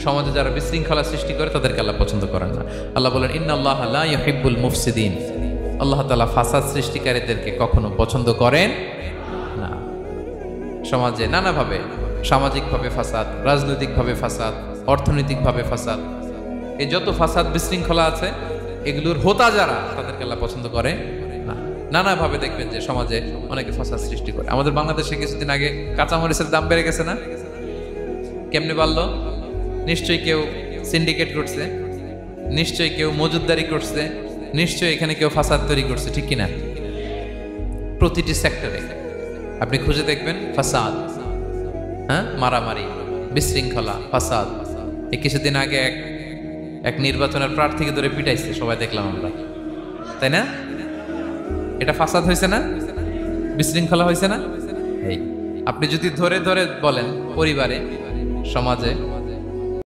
সমাজে যারা বিশৃঙ্খলা সৃষ্টি করে তাদেরকে আল্লাহ পছন্দ করেন না। আল্লাহ বলেন ইন্নাল্লাহা লা ইউহিব্বুল মুফসিদিন, আল্লাহ তাআলা ফাসাদ সৃষ্টিকারীদেরকে কখনো পছন্দ করেন না। সমাজে নানাভাবে, সামাজিকভাবে ফাসাদ, রাজনৈতিকভাবে ফাসাদ, অর্থনৈতিকভাবে ফাসাদ, এই যত ফাসাদ বিশৃঙ্খলা আছে এগুলোর হোতা যারা তাদেরকে আল্লাহ পছন্দ করে না। নানাভাবে দেখবেন যে সমাজে অনেকে ফাসাদ সৃষ্টি করে। আমাদের বাংলাদেশে কিছুদিন আগে কাঁচামরিচের দাম বেড়ে গেছে না? কেমনে বাড়লো? নিশ্চয়ই কেউ সিন্ডিকেট করছে, নিশ্চয়ই কেউ মজুদদারি করছে, নিশ্চয়ই এখানে কেউ ফাসাদ তৈরি করছে, ঠিক কিনা? প্রতিটি সেক্টরে আপনি খুঁজে দেখবেন ফাসাদ, হ্যাঁ, মারামারি, বিশৃঙ্খলা, ফাসাদ। এই কিছুদিন আগে এক নির্বাচনের প্রার্থীকে ধরে পিটাইছে, সবাই দেখলাম আমরা, তাই না? এটা ফাসাদ হয়েছে না? বিশৃঙ্খলা হয়েছে না? এই আপনি যদি ধরে ধরে বলেন পরিবারে, সমাজে